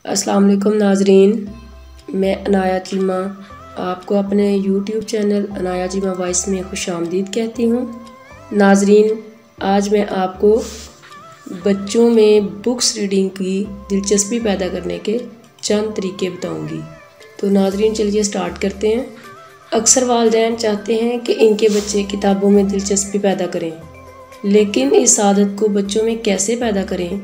अस्सलाम वालेकुम नाजरीन, मैं अनाया चीमा आपको अपने YouTube channel Anaya Cheema voice में खुशामदीद कहती हूँ। नाजरीन, आज मैं आपको बच्चों में बुक्स रीडिंग की दिलचस्पी पैदा करने के चंद तरीके बताऊँगी। तो नाजरीन चलिए स्टार्ट करते हैं। अक्सर वालिदैन चाहते हैं कि इनके बच्चे किताबों में दिलचस्पी पैदा करें, लेकिन इस आदत को बच्चों में कैसे पैदा करें।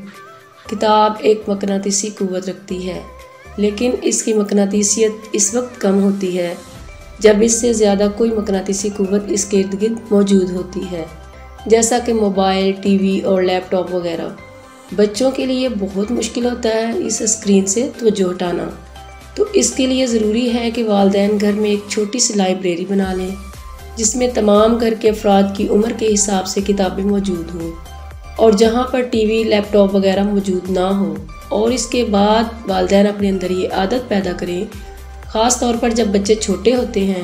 किताब एक मकनातीसी क़ुव्वत रखती है, लेकिन इसकी मकनातीसियत इस वक्त कम होती है जब इससे ज़्यादा कोई मकनातीसी क़ुव्वत इसके इर्द गिर्द मौजूद होती है, जैसा कि मोबाइल, टीवी और लैपटॉप वगैरह। बच्चों के लिए बहुत मुश्किल होता है इस स्क्रीन से तवज्जो हटाना, तो इसके लिए ज़रूरी है कि वालिदैन घर में एक छोटी सी लाइब्रेरी बना लें, जिसमें तमाम घर के अफराद की उम्र के हिसाब से किताबें मौजूद हों और जहाँ पर टीवी, लैपटॉप वगैरह मौजूद ना हो। और इसके बाद वालिदैन अपने अंदर ये आदत पैदा करें, ख़ास तौर पर जब बच्चे छोटे होते हैं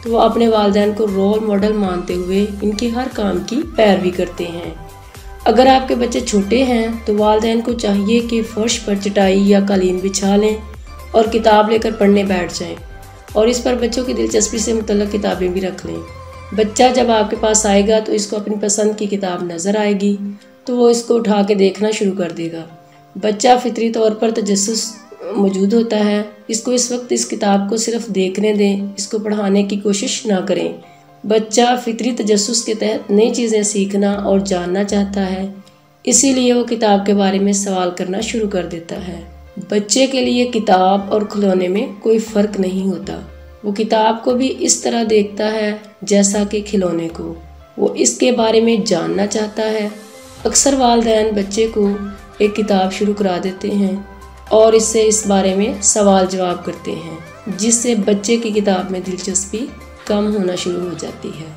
तो वो अपने वालिदैन को रोल मॉडल मानते हुए इनके हर काम की पैरवी करते हैं। अगर आपके बच्चे छोटे हैं तो वालिदैन को चाहिए कि फ़र्श पर चटाई या कालीन बिछा लें और किताब लेकर पढ़ने बैठ जाएं, और इस पर बच्चों की दिलचस्पी से मुतल्लिक़ किताबें भी रख लें। बच्चा जब आपके पास आएगा तो इसको अपनी पसंद की किताब नज़र आएगी तो वो इसको उठा के देखना शुरू कर देगा। बच्चा फितरी तौर पर तजस्सुस मौजूद होता है। इसको इस वक्त इस किताब को सिर्फ देखने दें, इसको पढ़ाने की कोशिश ना करें। बच्चा फितरी तजस्सुस के तहत नई चीज़ें सीखना और जानना चाहता है, इसीलिए वो किताब के बारे में सवाल करना शुरू कर देता है। बच्चे के लिए किताब और खिलौने में कोई फ़र्क नहीं होता। वो किताब को भी इस तरह देखता है जैसा कि खिलौने को। वो इसके बारे में जानना चाहता है। अक्सर वालिदैन बच्चे को एक किताब शुरू करा देते हैं और इससे इस बारे में सवाल जवाब करते हैं, जिससे बच्चे की किताब में दिलचस्पी कम होना शुरू हो जाती है।